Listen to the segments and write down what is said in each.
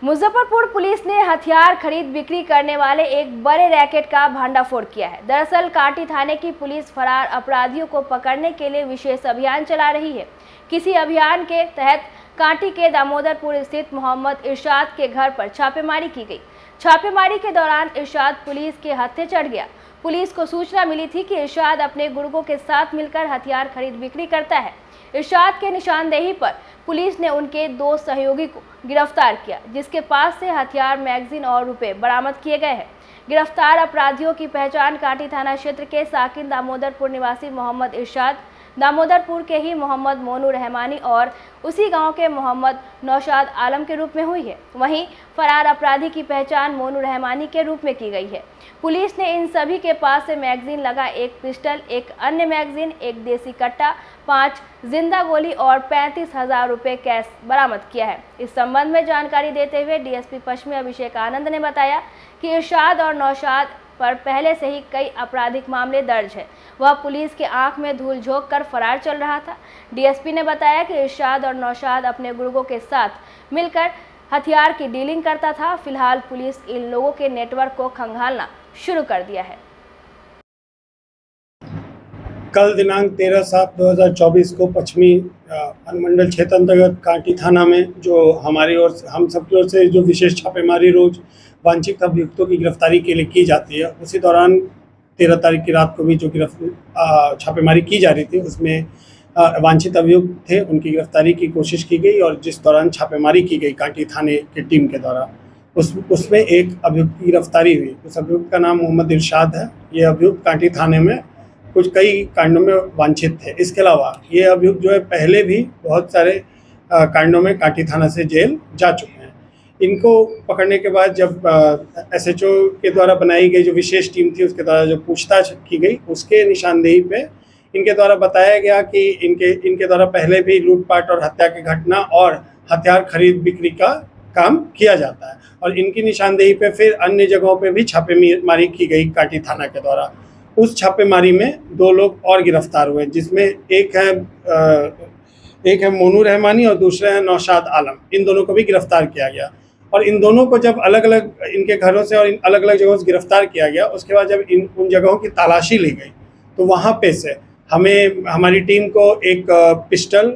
Muzaffarpur police ने हथियार खरीद बिक्री करने वाले एक बड़े रैकेट का भंडाफोड़ किया है। दरअसल कांटी थाने की पुलिस फरार अपराधियों को पकड़ने के लिए विशेष अभियान चला रही है। किसी अभियान के तहत कांटी के दामोदरपुर स्थित मोहम्मद इरशाद के घर पर छापेमारी की गई। छापेमारी के दौरान इरशाद पुलिस के हत्थे चढ़ गया। पुलिस को सूचना मिली थी कि इरशाद अपने गुर्गों के साथ मिलकर हथियार खरीद बिक्री करता है। इरशाद के निशानदेही पर पुलिस ने उनके 2 सहयोगी को गिरफ्तार किया, जिसके पास से हथियार, मैगजीन और रुपए बरामद किए गए हैं। गिरफ्तार अपराधियों की पहचान कांटी थाना क्षेत्र के साकिन दामोदरपुर निवासी मोहम्मद इरशाद, दामोदरपुर के ही मोहम्मद मोनू रहमानी और उसी गांव के मोहम्मद नौशाद आलम के रूप में हुई है। वहीं फरार अपराधी की पहचान मोनू रहमानी के रूप में की गई है। पुलिस ने इन सभी के पास से मैगजीन लगा एक पिस्टल, एक अन्य मैगजीन, एक देसी कट्टा, 5 जिंदा गोली और 35,000 रुपये कैश बरामद किया है। इस संबंध में जानकारी देते हुए डीएसपी पश्चिमी अभिषेक आनंद ने बताया कि इरशाद और नौशाद पर पहले से ही कई आपराधिक मामले दर्ज है। वह पुलिस के आंख में धूल झोंक कर फरार चल रहा था। डीएसपी ने बताया कि इरशाद और नौशाद अपने गुर्गों के साथ मिलकर हथियार की डीलिंग करता था। फिलहाल पुलिस इन लोगों के नेटवर्क को खंगालना शुरू कर दिया है। कल दिनांक 13/7/2024 को पश्चिमी अनुमंडल क्षेत्र अंतर्गत कांटी थाना में जो हमारी और हम सबकी ओर से जो विशेष छापेमारी रोज वांछित अभियुक्तों की गिरफ्तारी के लिए की जाती है, उसी दौरान 13 तारीख की रात को भी जो छापेमारी की जा रही थी, उसमें वांछित अभियुक्त थे, उनकी गिरफ्तारी की कोशिश की गई और जिस दौरान छापेमारी की गई कांटी थाने की टीम के द्वारा उसमें एक अभियुक्त की गिरफ्तारी हुई। उस अभियुक्त का नाम मोहम्मद इरशाद है। ये अभियुक्त कांटी थाने में कई कांडों में वांछित थे। इसके अलावा ये अभियुक्त जो है पहले भी बहुत सारे कांडों में कांटी थाना से जेल जा चुके हैं। इनको पकड़ने के बाद जब एसएचओ के द्वारा बनाई गई जो विशेष टीम थी, उसके द्वारा जो पूछताछ की गई, उसके निशानदेही पे इनके द्वारा बताया गया कि इनके द्वारा पहले भी लूटपाट और हत्या की घटना और हथियार खरीद बिक्री का काम किया जाता है और इनकी निशानदेही पे फिर अन्य जगहों पे भी छापेमारी की गई कांटी थाना के द्वारा। उस छापेमारी में 2 लोग और गिरफ्तार हुए, जिसमें एक है मोनू रहमानी और दूसरे हैं नौशाद आलम। इन दोनों को भी गिरफ्तार किया गया और इन दोनों को जब अलग अलग इनके घरों से और अलग अलग जगहों से गिरफ्तार किया गया, उसके बाद जब उन जगहों की तलाशी ली गई तो वहाँ पे से हमारी टीम को एक पिस्टल,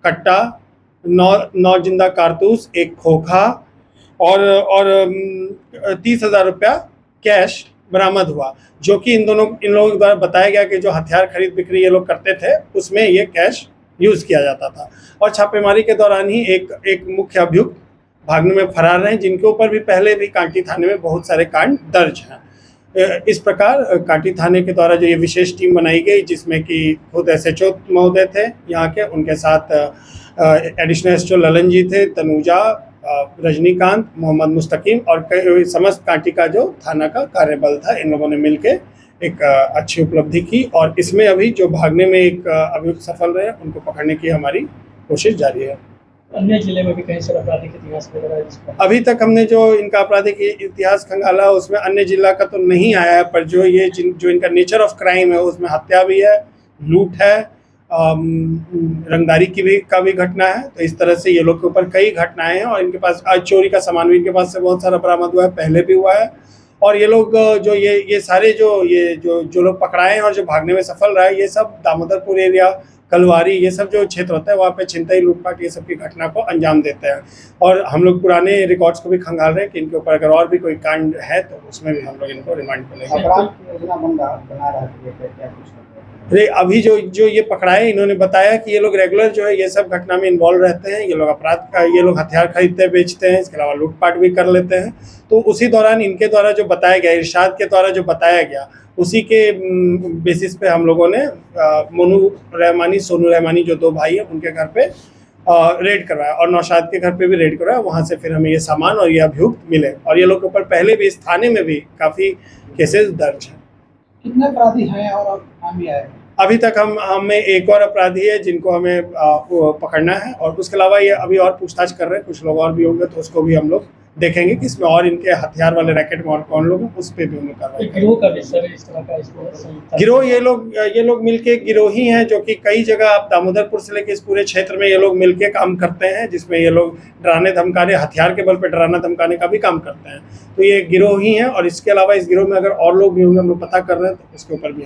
कट्टा, 9 जिंदा कारतूस, एक खोखा और 30,000 रुपया कैश बरामद हुआ, जो कि इन लोगों के द्वारा बताया गया कि जो हथियार खरीद बिक्री ये लोग करते थे उसमें ये कैश यूज़ किया जाता था। और छापेमारी के दौरान ही एक मुख्य अभियुक्त भागने में फरार रहे, जिनके ऊपर भी पहले भी कांटी थाने में बहुत सारे कांड दर्ज हैं। इस प्रकार कांटी थाने के द्वारा जो ये विशेष टीम बनाई गई, जिसमें कि खुद एसएचओ महोदय थे यहाँ के, उनके साथ एडिशनल एसएचओ ललन जी थे, तनुजा, रजनीकांत, मोहम्मद मुस्तकीम और समस्त कांटी का जो थाना का कार्यबल था, इन लोगों ने मिलके एक अच्छी उपलब्धि की और इसमें अभी जो भागने में एक अभियुक्त सफल रहे, उनको पकड़ने की हमारी कोशिश जारी है। अन्य जिले में भी कई सारे आपराधिक इतिहास वगैरह अभी तक हमने जो इनका आपराधिक इतिहास खंगाला, उसमें अन्य जिला का तो नहीं आया है, पर जो इनका नेचर ऑफ क्राइम है उसमें हत्या भी है, लूट है, रंगदारी का भी घटना है। तो इस तरह से ये लोग के ऊपर कई घटनाएं हैं और इनके पास आज चोरी का सामान भी इनके पास से बहुत सारा बरामद हुआ है, पहले भी हुआ है। और ये लोग जो ये सारे जो लोग पकड़ाए हैं और जो भागने में सफल रहा है, ये सब दामोदरपुर एरिया, कलवारी, ये सब जो क्षेत्र होता है वहाँ पे छिनतई, लूटपाट, ये सब की घटना को अंजाम देते हैं। और हम लोग पुराने रिकॉर्ड्स को भी खंगाल रहे हैं कि इनके ऊपर अगर और भी कोई कांड है तो उसमें भी हम लोग इनको रिमांड पे लेंगे। अभी जो ये पकड़ाए, इन्होंने बताया कि ये लोग रेगुलर जो है ये सब घटना में इन्वॉल्व रहते हैं। ये लोग ये लोग हथियार खरीदते बेचते हैं, इसके अलावा लूटपाट भी कर लेते हैं। तो उसी दौरान इनके द्वारा जो बताया गया, इरशाद के द्वारा जो बताया गया, उसी के बेसिस पे हम लोगों ने मोनू रहमानी, सोनू रहमानी जो 2 भाई हैं, उनके घर पे रेड करवाया और नौशाद के घर पे भी रेड करवाया। वहाँ से फिर हमें ये सामान और ये अभियुक्त मिले और ये लोग के ऊपर पहले भी इस थाने में भी काफ़ी केसेस दर्ज हैं। कितने अपराधी हैं और नाम भी आए? अभी तक हमें एक और अपराधी है जिनको हमें पकड़ना है और उसके अलावा ये अभी और पूछताछ कर रहे हैं। कुछ लोग और भी होंगे तो उसको भी हम लोग देखेंगे कि इसमें और इनके हथियार वाले रैकेट में और कौन लोग हैं, उस पर भी हम लोग कार्रवाई करेंगे। गिरोह का विषय इस तरह का इसमें संयुक्त गिरोह ये लोग मिलके गिरोही हैं जो कि कई जगह आप दामोदरपुर से लेके इस पूरे क्षेत्र में ये लोग मिलके काम करते हैं, जिसमें ये लोग डराने धमकाने, हथियार के बल पे डराना धमकाने का भी काम करते हैं। तो ये गिरोही हैं और इसके अलावा इस गिरोह में अगर और लोग भी होंगे हम लोग पता कर रहे हैं, तो उसके ऊपर भी